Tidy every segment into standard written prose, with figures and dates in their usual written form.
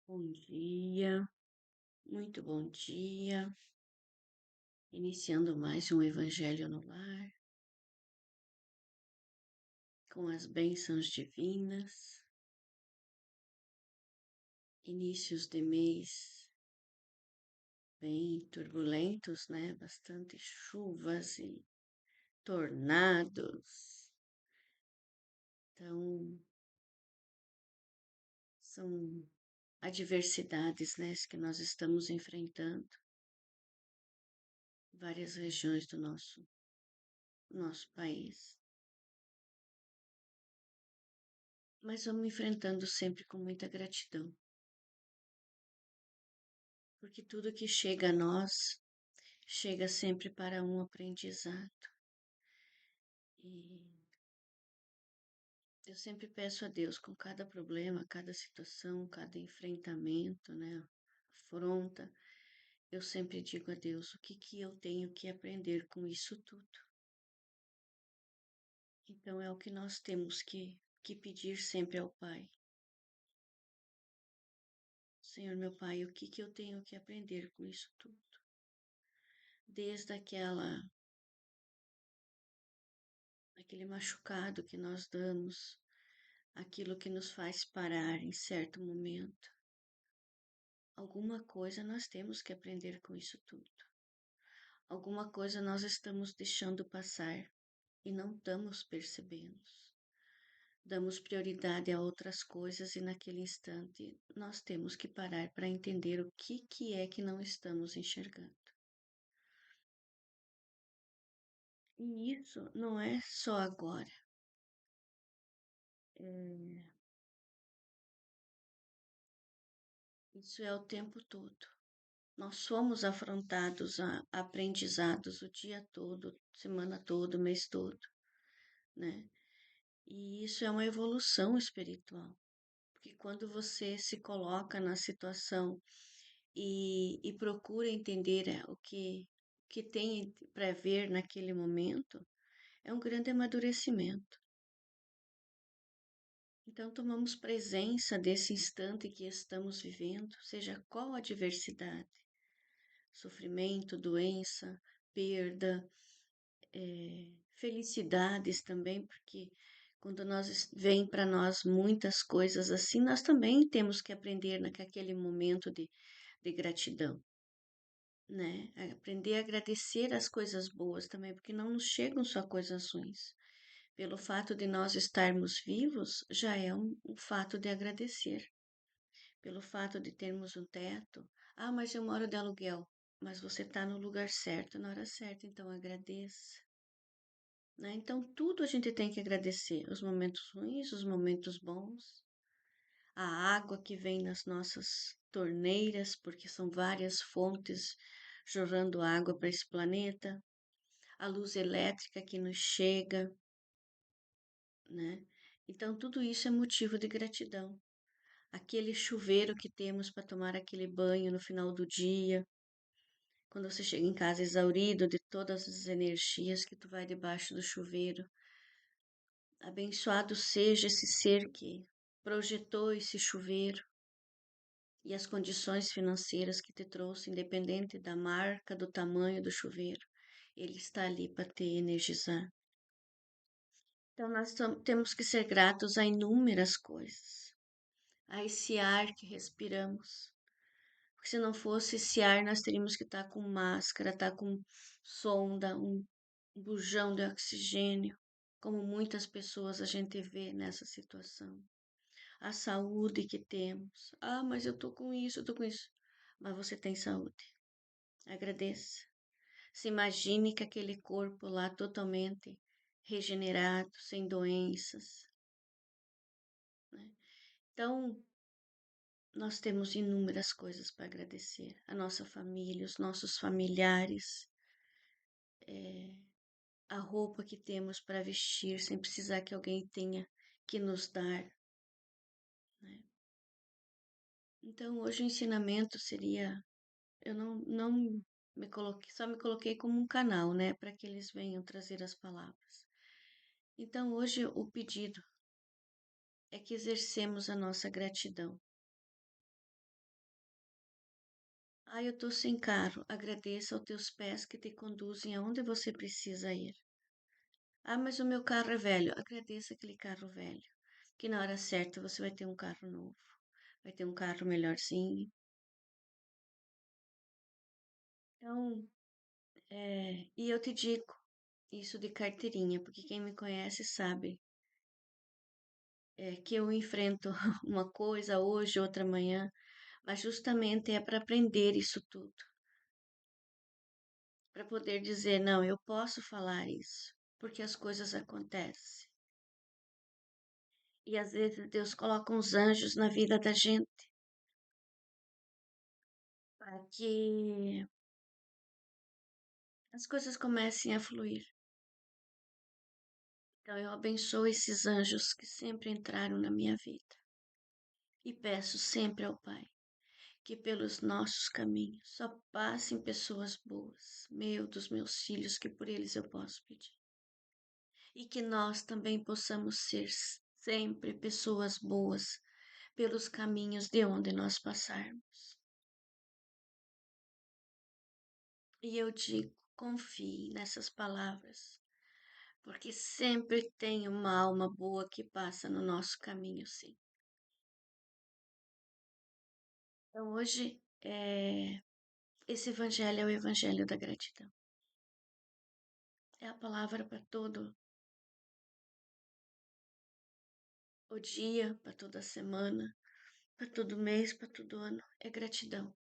Bom dia, muito bom dia. Iniciando mais um Evangelho no Lar, com as bênçãos divinas, inícios de mês bem turbulentos, né? Bastante chuvas e tornados. Então, são adversidades, né, que nós estamos enfrentando, em várias regiões do nosso país. Mas vamos enfrentando sempre com muita gratidão, porque tudo que chega a nós chega sempre para um aprendizado. E eu sempre peço a Deus, com cada problema, cada situação, cada enfrentamento, né, afronta, eu sempre digo a Deus, o que que eu tenho que aprender com isso tudo? Então é o que nós temos que pedir sempre ao Pai. Senhor meu Pai, o que que eu tenho que aprender com isso tudo? Desde aquele machucado que nós damos, aquilo que nos faz parar em certo momento. Alguma coisa nós temos que aprender com isso tudo. Alguma coisa nós estamos deixando passar e não estamos percebendo. Damos prioridade a outras coisas e naquele instante nós temos que parar para entender o que é que não estamos enxergando. E isso não é só agora. Isso é o tempo todo. Nós somos afrontados a aprendizados o dia todo, semana todo, mês todo, né? E isso é uma evolução espiritual, porque quando você se coloca na situação e procura entender o que tem para ver naquele momento, é um grande amadurecimento. Então, tomamos presença desse instante que estamos vivendo, seja qual a adversidade, sofrimento, doença, perda, felicidades também, porque quando vem para nós muitas coisas assim, nós também temos que aprender naquele momento de gratidão, né? Aprender a agradecer as coisas boas também, porque não nos chegam só coisas ruins. Pelo fato de nós estarmos vivos, já é um fato de agradecer. Pelo fato de termos um teto, ah, mas eu moro de aluguel. Mas você está no lugar certo, na hora certa, então agradeça. Né? Então, tudo a gente tem que agradecer: os momentos ruins, os momentos bons, a água que vem nas nossas torneiras, porque são várias fontes jorrando água para esse planeta, a luz elétrica que nos chega, né? Então, tudo isso é motivo de gratidão. Aquele chuveiro que temos para tomar aquele banho no final do dia, quando você chega em casa exaurido de todas as energias que tu vai debaixo do chuveiro. Abençoado seja esse ser que projetou esse chuveiro e as condições financeiras que te trouxe, independente da marca, do tamanho do chuveiro. Ele está ali para te energizar. Então, nós temos que ser gratos a inúmeras coisas, a esse ar que respiramos. Porque se não fosse esse ar, nós teríamos que estar com máscara, estar com sonda, um bujão de oxigênio, como muitas pessoas a gente vê nessa situação. A saúde que temos. Ah, mas eu tô com isso, eu tô com isso. Mas você tem saúde. Agradeça. Se imagine que aquele corpo lá totalmente regenerado, sem doenças, né? Então, nós temos inúmeras coisas para agradecer. A nossa família, os nossos familiares, a roupa que temos para vestir, sem precisar que alguém tenha que nos dar, né? Então, hoje o ensinamento seria, eu não me coloquei, só me coloquei como um canal, né, para que eles venham trazer as palavras. Então, hoje o pedido é que exercemos a nossa gratidão Ah, eu tô sem carro. Agradeça aos teus pés que te conduzem aonde você precisa ir. Ah, mas o meu carro é velho. Agradeça aquele carro velho, que na hora certa você vai ter um carro novo, vai ter um carro melhorzinho. Então, e eu te digo isso de carteirinha, porque quem me conhece sabe que eu enfrento uma coisa hoje, outra amanhã, mas justamente é para aprender isso tudo, para poder dizer, não, eu posso falar isso, porque as coisas acontecem. E às vezes Deus coloca uns anjos na vida da gente para que as coisas comecem a fluir. Então eu abençoo esses anjos que sempre entraram na minha vida e peço sempre ao Pai que pelos nossos caminhos só passem pessoas boas, dos meus filhos, que por eles eu posso pedir. E que nós também possamos ser sempre pessoas boas pelos caminhos de onde nós passarmos. E eu digo, confie nessas palavras, porque sempre tem uma alma boa que passa no nosso caminho, sim. Então hoje esse evangelho é o evangelho da gratidão. É a palavra para todo o dia, para toda a semana, para todo mês, para todo ano. É gratidão.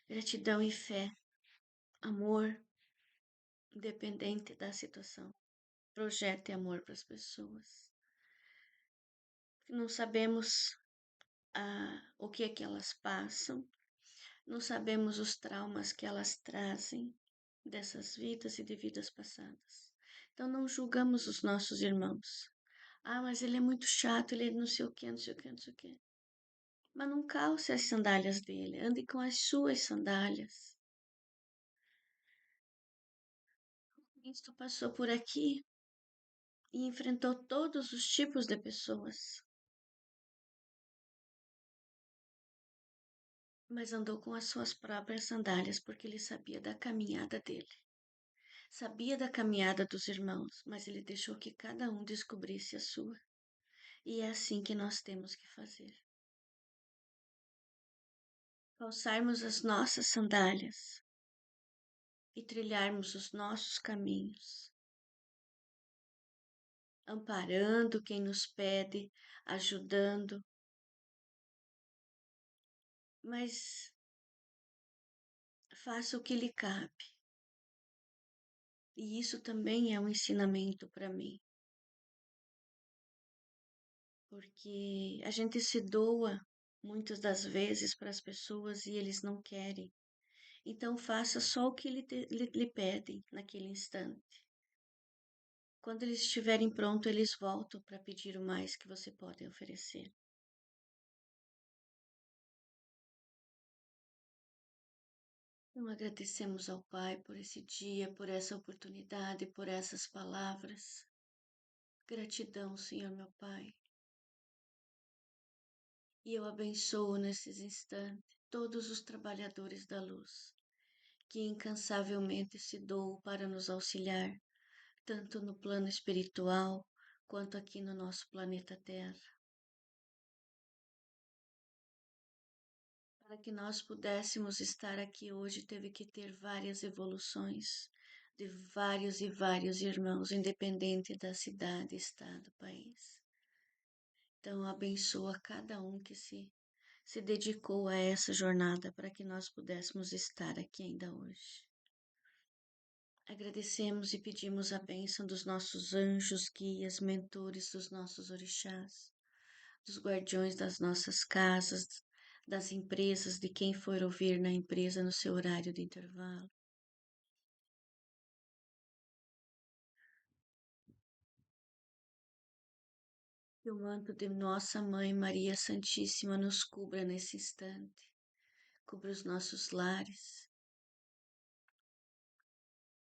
Gratidão e fé, amor, independente da situação. Projete amor para as pessoas. Não sabemos o que é que elas passam, não sabemos os traumas que elas trazem dessas vidas e de vidas passadas. Então não julgamos os nossos irmãos. Ah, mas ele é muito chato, ele é não sei o que, não sei o que, não sei o que. Mas não calce as sandálias dele, ande com as suas sandálias. Cristo passou por aqui e enfrentou todos os tipos de pessoas, mas andou com as suas próprias sandálias porque ele sabia da caminhada dele. Sabia da caminhada dos irmãos, mas ele deixou que cada um descobrisse a sua. E é assim que nós temos que fazer. Calçarmos as nossas sandálias e trilharmos os nossos caminhos, amparando quem nos pede, ajudando, mas faça o que lhe cabe. E isso também é um ensinamento para mim, porque a gente se doa muitas das vezes para as pessoas e eles não querem. Então faça só o que lhe pedem naquele instante. Quando eles estiverem prontos, eles voltam para pedir o mais que você pode oferecer. Então agradecemos ao Pai por esse dia, por essa oportunidade, por essas palavras. Gratidão, Senhor meu Pai. E eu abençoo nesses instantes todos os trabalhadores da luz, que incansavelmente se doam para nos auxiliar, tanto no plano espiritual quanto aqui no nosso planeta Terra. Para que nós pudéssemos estar aqui hoje, teve que ter várias evoluções de vários e vários irmãos, independente da cidade, estado, país. Então, abençoa cada um que se dedicou a essa jornada para que nós pudéssemos estar aqui ainda hoje. Agradecemos e pedimos a bênção dos nossos anjos, guias, mentores, dos nossos orixás, dos guardiões das nossas casas, das empresas, de quem for ouvir na empresa no seu horário de intervalo. Que o manto de nossa Mãe Maria Santíssima nos cubra nesse instante, cubra os nossos lares,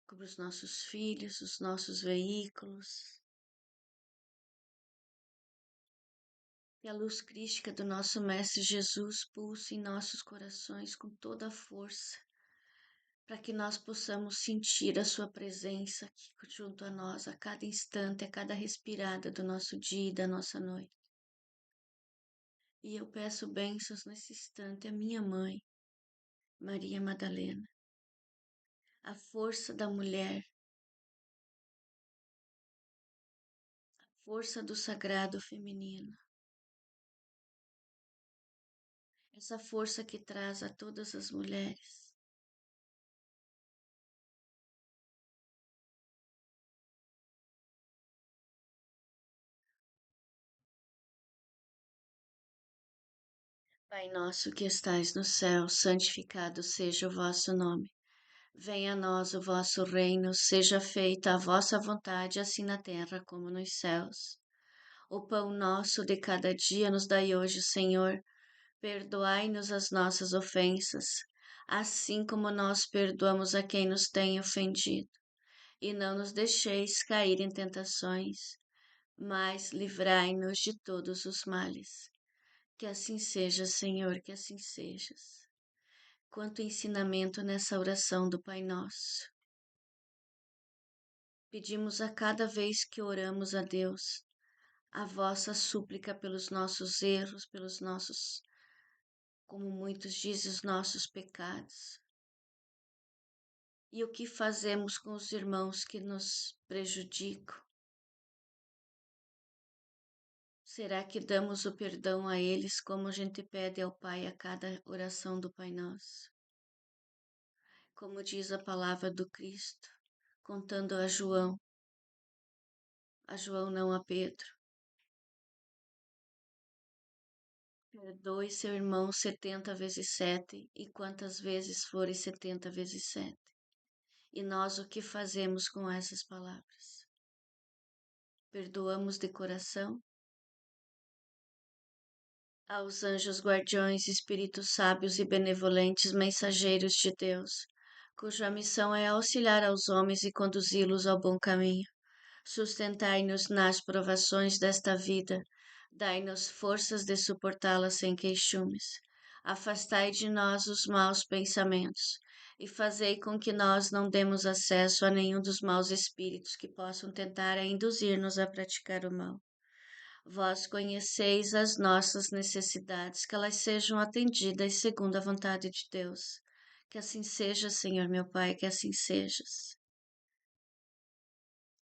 cubra os nossos filhos, os nossos veículos. Que a luz crística do nosso Mestre Jesus pulse em nossos corações com toda a força, para que nós possamos sentir a Sua presença aqui junto a nós, a cada instante, a cada respirada do nosso dia e da nossa noite. E eu peço bênçãos nesse instante à minha mãe, Maria Madalena, a força da mulher, a força do sagrado feminino, essa força que traz a todas as mulheres Pai nosso que estais no céu, santificado seja o vosso nome. Venha a nós o vosso reino, seja feita a vossa vontade, assim na terra como nos céus. O pão nosso de cada dia nos dai hoje, Senhor. Perdoai-nos as nossas ofensas, assim como nós perdoamos a quem nos tem ofendido. E não nos deixeis cair em tentações, mas livrai-nos de todos os males. Que assim seja, Senhor, que assim sejas. Quanto ensinamento nessa oração do Pai Nosso. Pedimos a cada vez que oramos a Deus a vossa súplica pelos nossos erros, pelos nossos, como muitos dizem, os nossos pecados. E o que fazemos com os irmãos que nos prejudicam? Será que damos o perdão a eles como a gente pede ao Pai a cada oração do Pai Nosso? Como diz a palavra do Cristo, contando a João não a Pedro. Perdoe seu irmão 70 vezes 7 e quantas vezes forem 70 vezes 7. E nós o que fazemos com essas palavras? Perdoamos de coração? Aos anjos guardiões, espíritos sábios e benevolentes mensageiros de Deus, cuja missão é auxiliar aos homens e conduzi-los ao bom caminho. Sustentai-nos nas provações desta vida, dai-nos forças de suportá-las sem queixumes. Afastai de nós os maus pensamentos e fazei com que nós não demos acesso a nenhum dos maus espíritos que possam tentar induzir-nos a praticar o mal. Vós conheceis as nossas necessidades, que elas sejam atendidas segundo a vontade de Deus. Que assim seja, Senhor meu Pai, que assim sejas.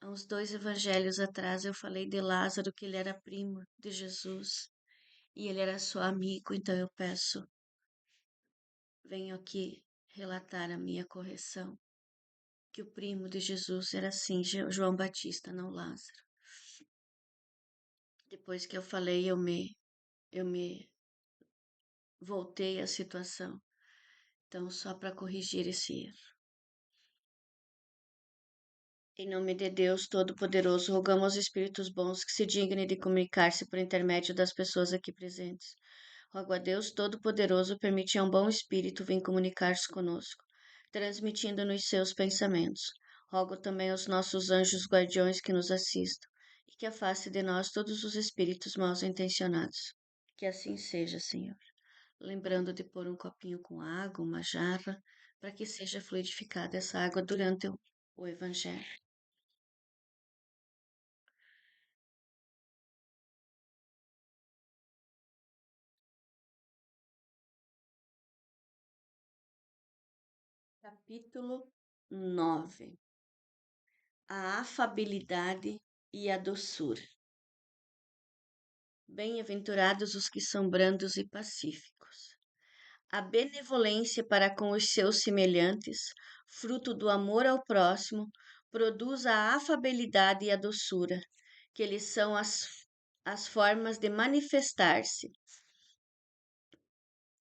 Há uns 2 evangelhos atrás eu falei de Lázaro, que ele era primo de Jesus e ele era só amigo, então eu peço, venho aqui relatar a minha correção, que o primo de Jesus era sim João Batista, não Lázaro. Depois que eu falei, eu me voltei à situação. Então, só para corrigir esse erro. Em nome de Deus Todo-Poderoso, rogamos aos Espíritos bons que se dignem de comunicar-se por intermédio das pessoas aqui presentes. Rogo a Deus Todo-Poderoso permite a um bom Espírito vir comunicar-se conosco, transmitindo-nos seus pensamentos. Rogo também aos nossos anjos guardiões que nos assistam e que afaste de nós todos os espíritos mal intencionados. Que assim seja, Senhor. Lembrando de pôr um copinho com água, uma jarra, para que seja fluidificada essa água durante o Evangelho. Capítulo 9. A afabilidade e a doçura. Bem-aventurados os que são brandos e pacíficos. A benevolência para com os seus semelhantes, fruto do amor ao próximo, produz a afabilidade e a doçura, que lhes são as formas de manifestar-se.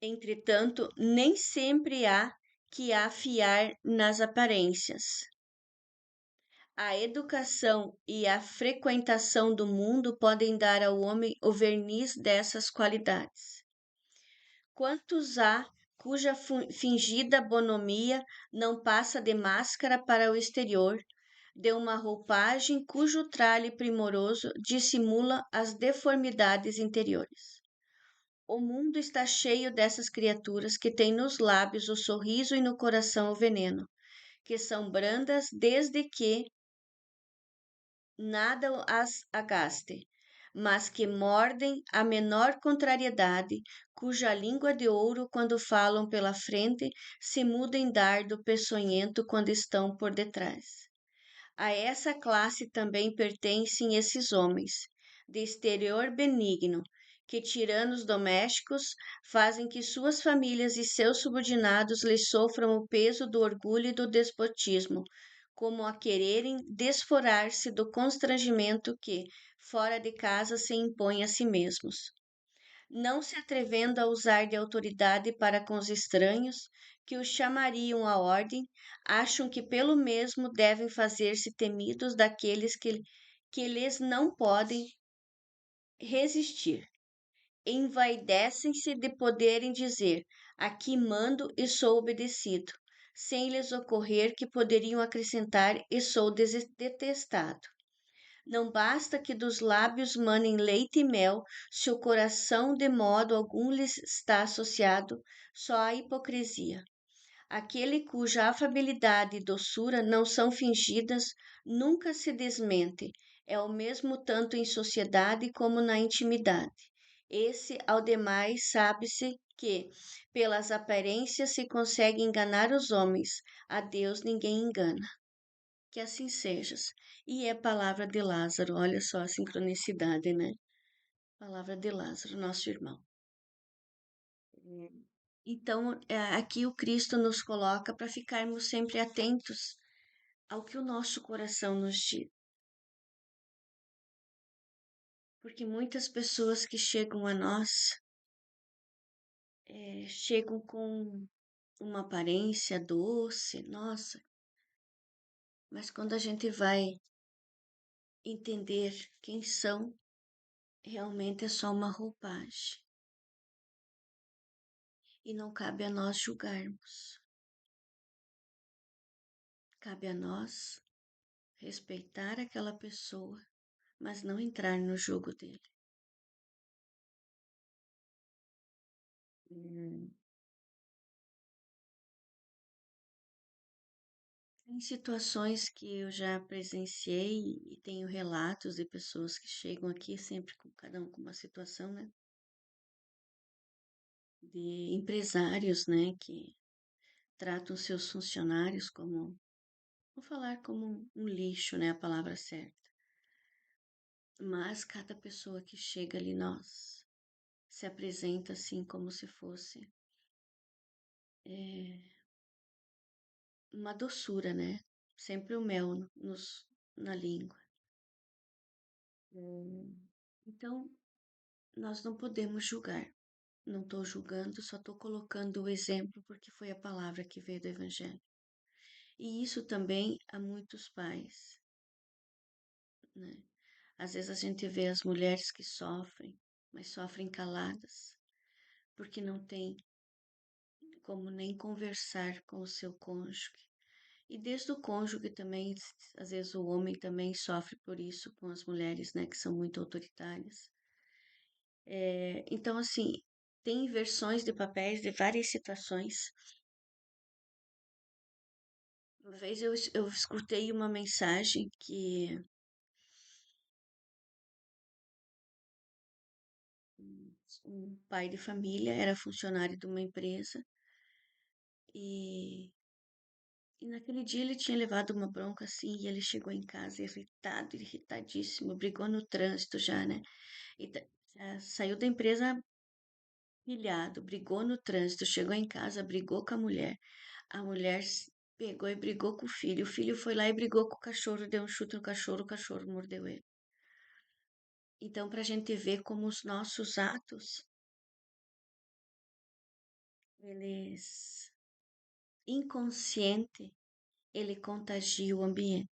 Entretanto, nem sempre há que afiar nas aparências. A educação e a frequentação do mundo podem dar ao homem o verniz dessas qualidades. Quantos há cuja fingida bonomia não passa de máscara para o exterior, de uma roupagem cujo tralhe primoroso dissimula as deformidades interiores. O mundo está cheio dessas criaturas que têm nos lábios o sorriso e no coração o veneno, que são brandas desde que nada as agaste, mas que mordem a menor contrariedade, cuja língua de ouro, quando falam pela frente, se muda em dardo peçonhento quando estão por detrás. A essa classe também pertencem esses homens, de exterior benigno, que, tiranos domésticos, fazem que suas famílias e seus subordinados lhes sofram o peso do orgulho e do despotismo, como a quererem desforar-se do constrangimento que, fora de casa, se impõe a si mesmos, não se atrevendo a usar de autoridade para com os estranhos, que os chamariam à ordem, acham que pelo mesmo devem fazer-se temidos daqueles que lhes não podem resistir. Envaidecem-se de poderem dizer: aqui mando e sou obedecido, sem lhes ocorrer que poderiam acrescentar: e sou detestado. Não basta que dos lábios manem leite e mel, se o coração de modo algum lhes está associado, só há hipocrisia. Aquele cuja afabilidade e doçura não são fingidas nunca se desmente, é o mesmo tanto em sociedade como na intimidade. Esse, ao demais, sabe-se que, pelas aparências, se consegue enganar os homens, a Deus ninguém engana. Que assim sejas. E é palavra de Lázaro, olha só a sincronicidade, né? Palavra de Lázaro, nosso irmão. Então, aqui o Cristo nos coloca para ficarmos sempre atentos ao que o nosso coração nos diz. Porque muitas pessoas que chegam a nós chegam com uma aparência doce, nossa, mas quando a gente vai entender quem são, realmente é só uma roupagem. E não cabe a nós julgarmos. Cabe a nós respeitar aquela pessoa, mas não entrar no jogo dele. Hum. Tem situações que eu já presenciei e tenho relatos de pessoas que chegam aqui sempre com cada um com uma situação, né? De empresários, né, que tratam seus funcionários como, vou falar como um lixo, né, a palavra certa. Mas cada pessoa que chega ali, nós se apresenta assim como se fosse é, uma doçura, né? Sempre o mel na língua. Então, nós não podemos julgar. Não estou julgando, só estou colocando o exemplo porque foi a palavra que veio do Evangelho. E isso também há muitos pais, né? Às vezes a gente vê as mulheres que sofrem, mas sofrem caladas, porque não tem como nem conversar com o seu cônjuge. E desde o cônjuge também, às vezes o homem também sofre por isso com as mulheres, né, que são muito autoritárias. Então, assim, tem versões de papéis de várias situações. Uma vez eu escutei uma mensagem que um pai de família era funcionário de uma empresa e, e naquele dia ele tinha levado uma bronca assim e ele chegou em casa irritado, irritadíssimo, brigou no trânsito já, né? E já saiu da empresa pilhado, brigou no trânsito, chegou em casa, brigou com a mulher. A mulher pegou e brigou com o filho. O filho foi lá e brigou com o cachorro, deu um chute no cachorro, o cachorro mordeu ele. Então, para a gente ver como os nossos atos, eles inconsciente, ele contagia o ambiente.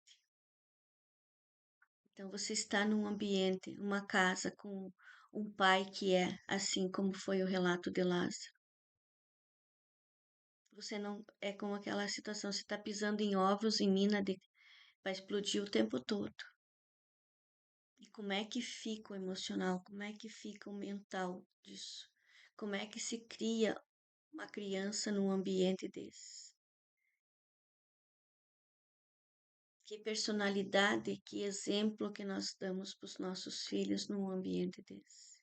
Então, você está num ambiente, uma casa com um pai que é assim como foi o relato de Lázaro. Você não é como aquela situação, você está pisando em ovos em mina de vai explodir o tempo todo. E como é que fica o emocional? Como é que fica o mental disso? Como é que se cria uma criança num ambiente desse? Que personalidade, que exemplo que nós damos para os nossos filhos num ambiente desse?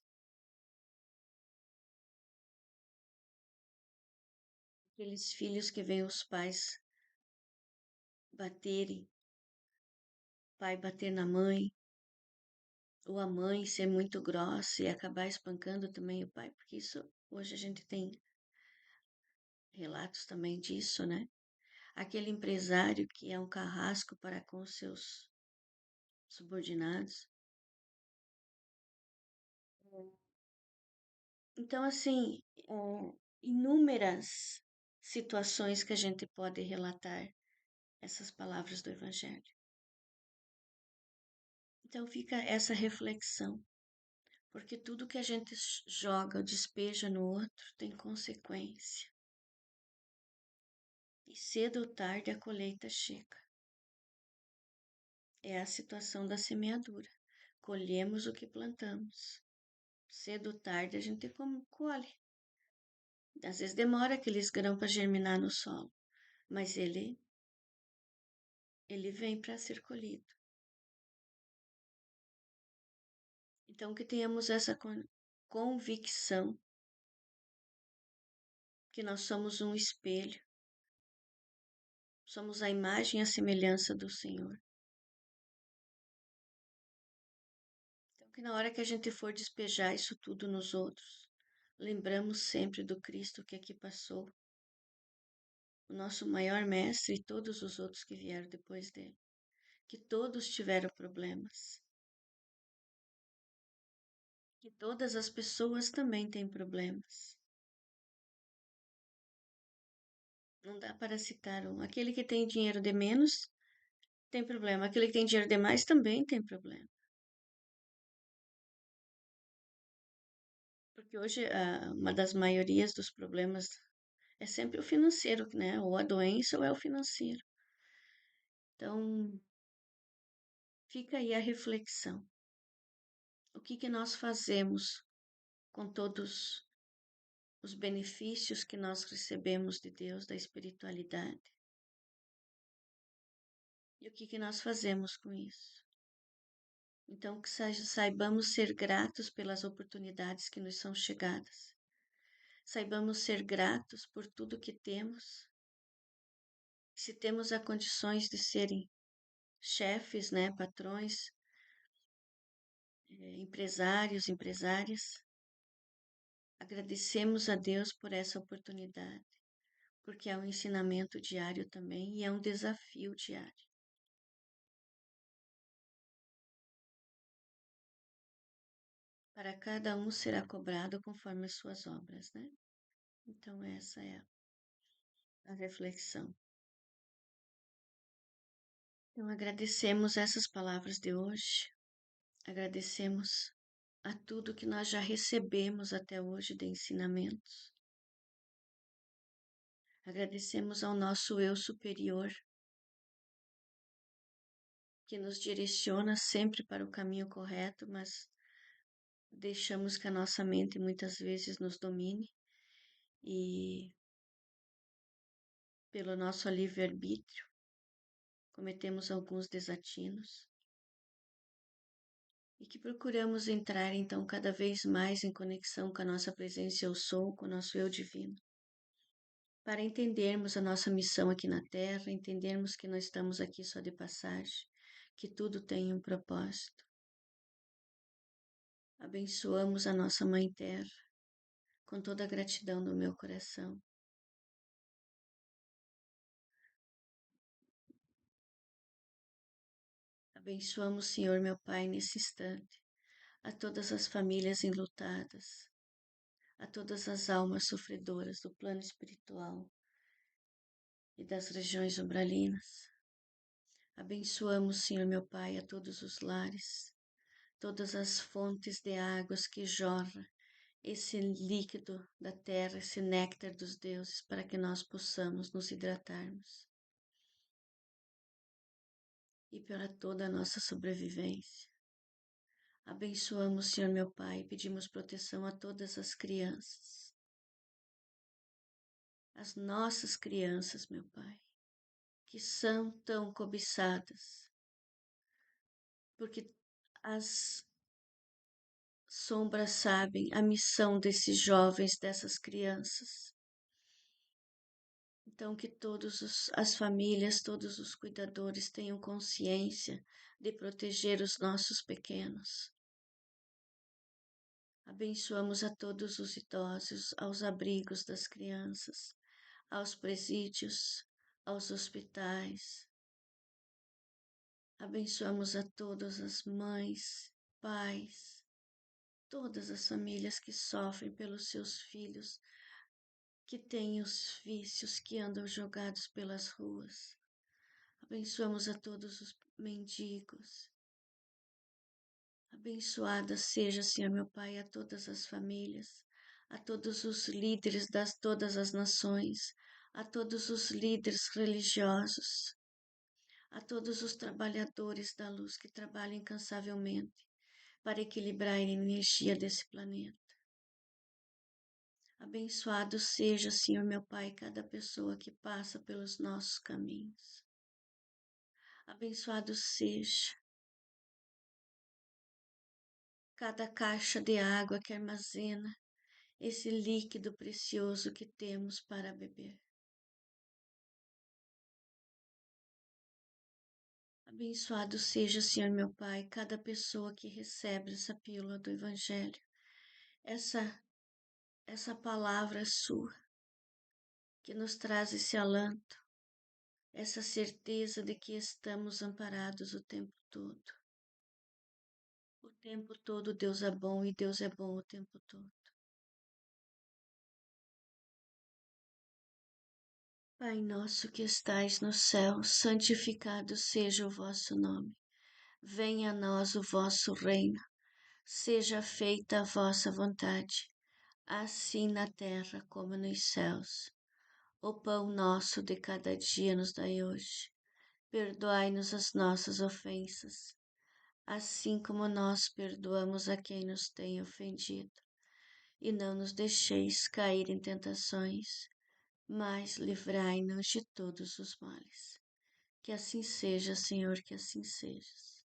Aqueles filhos que veem os pais baterem, pai bater na mãe, ou a mãe ser muito grossa e acabar espancando também o pai, porque isso hoje a gente tem relatos também disso, né? Aquele empresário que é um carrasco para com seus subordinados. Então, assim, inúmeras situações que a gente pode relatar essas palavras do Evangelho. Então, fica essa reflexão, porque tudo que a gente joga ou despeja no outro tem consequência. E cedo ou tarde a colheita chega. É a situação da semeadura. Colhemos o que plantamos. Cedo ou tarde a gente colhe. Às vezes demora aqueles grãos para germinar no solo, mas ele vem para ser colhido. Então que tenhamos essa convicção que nós somos um espelho, somos a imagem e a semelhança do Senhor. Então que na hora que a gente for despejar isso tudo nos outros, lembramos sempre do Cristo que aqui passou, o nosso maior mestre e todos os outros que vieram depois dele, que todos tiveram problemas, que todas as pessoas também têm problemas. Não dá para citar um. Aquele que tem dinheiro de menos tem problema, aquele que tem dinheiro de mais também tem problema. Porque hoje uma das maiorias dos problemas é sempre o financeiro, né? Ou a doença ou é o financeiro. Então, fica aí a reflexão. O que nós fazemos com todos os benefícios que nós recebemos de Deus, da espiritualidade? E o que nós fazemos com isso? Então, que saibamos ser gratos pelas oportunidades que nos são chegadas. Saibamos ser gratos por tudo que temos. Se temos as condições de serem chefes, né, patrões, empresários, empresárias, agradecemos a Deus por essa oportunidade, porque é um ensinamento diário também e é um desafio diário. Para cada um será cobrado conforme as suas obras, né? Então essa é a reflexão. Então agradecemos essas palavras de hoje, agradecemos a tudo que nós já recebemos até hoje de ensinamentos. Agradecemos ao nosso eu superior, que nos direciona sempre para o caminho correto, mas deixamos que a nossa mente muitas vezes nos domine e, pelo nosso livre-arbítrio, cometemos alguns desatinos e que procuramos entrar então cada vez mais em conexão com a nossa presença eu sou, com o nosso eu divino, para entendermos a nossa missão aqui na Terra, entendermos que nós estamos aqui só de passagem, que tudo tem um propósito. Abençoamos a nossa Mãe Terra com toda a gratidão do meu coração. Abençoamos, Senhor, meu Pai, nesse instante, a todas as famílias enlutadas, a todas as almas sofredoras do plano espiritual e das regiões umbralinas. Abençoamos, Senhor, meu Pai, a todos os lares, todas as fontes de águas que jorra esse líquido da terra, esse néctar dos deuses, para que nós possamos nos hidratarmos. e pela toda a nossa sobrevivência. Abençoamos, Senhor meu Pai, e pedimos proteção a todas as crianças, as nossas crianças, meu Pai, que são tão cobiçadas, porque as sombras sabem a missão desses jovens, dessas crianças. Então, que todas as famílias, todos os cuidadores tenham consciência de proteger os nossos pequenos. Abençoamos a todos os idosos, aos abrigos das crianças, aos presídios, aos hospitais. Abençoamos a todas as mães, pais, todas as famílias que sofrem pelos seus filhos, que têm os vícios, que andam jogados pelas ruas. Abençoamos a todos os mendigos. Abençoada seja, Senhor meu Pai, a todas as famílias, a todos os líderes das todas as nações, a todos os líderes religiosos, a todos os trabalhadores da luz que trabalham incansavelmente para equilibrar a energia desse planeta. Abençoado seja, Senhor meu Pai, cada pessoa que passa pelos nossos caminhos. Abençoado seja cada caixa de água que armazena esse líquido precioso que temos para beber. Abençoado seja, Senhor meu Pai, cada pessoa que recebe essa pílula do Evangelho, essa palavra sua, que nos traz esse alento, essa certeza de que estamos amparados o tempo todo. O tempo todo Deus é bom e Deus é bom o tempo todo. Pai nosso que estais no céu, santificado seja o vosso nome. Venha a nós o vosso reino. Seja feita a vossa vontade, assim na terra como nos céus. O pão nosso de cada dia nos dai hoje. Perdoai-nos as nossas ofensas, assim como nós perdoamos a quem nos tem ofendido. E não nos deixeis cair em tentações, mas livrai-nos de todos os males. Que assim seja, Senhor, que assim sejas.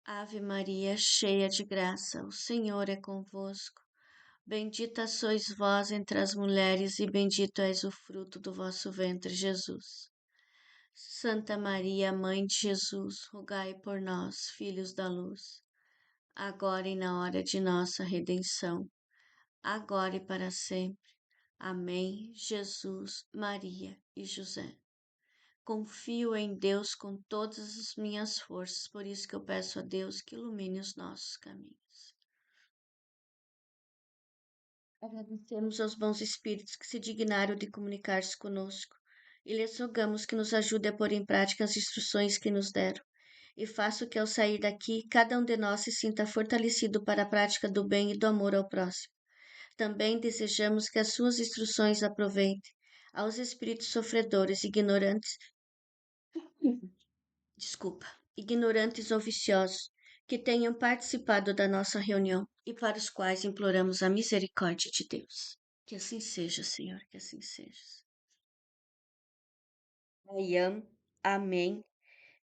Ave Maria, cheia de graça, o Senhor é convosco. Bendita sois vós entre as mulheres, e bendito és o fruto do vosso ventre, Jesus. Santa Maria, Mãe de Jesus, rogai por nós, filhos da luz, agora e na hora de nossa redenção, agora e para sempre. Amém. Jesus, Maria e José. Confio em Deus com todas as minhas forças, por isso que eu peço a Deus que ilumine os nossos caminhos. Agradecemos aos bons espíritos que se dignaram de comunicar-se conosco e lhes rogamos que nos ajude a pôr em prática as instruções que nos deram e faça que ao sair daqui cada um de nós se sinta fortalecido para a prática do bem e do amor ao próximo. Também desejamos que as suas instruções aproveitem aos espíritos sofredores, ignorantes ou viciosos, que tenham participado da nossa reunião e para os quais imploramos a misericórdia de Deus. Que assim seja, Senhor, que assim seja. Ayam, amém.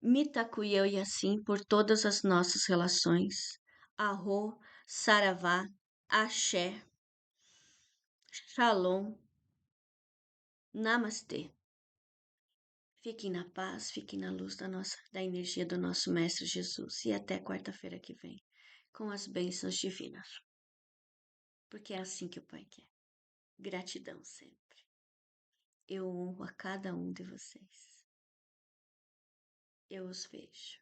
Mitakuye e assim por todas as nossas relações. Arro, Saravá, Axé, Shalom, Namastê. Fiquem na paz, fiquem na luz da energia do nosso Mestre Jesus. E até quarta-feira que vem, com as bênçãos divinas. Porque é assim que o Pai quer. Gratidão sempre. Eu honro a cada um de vocês. Eu os vejo.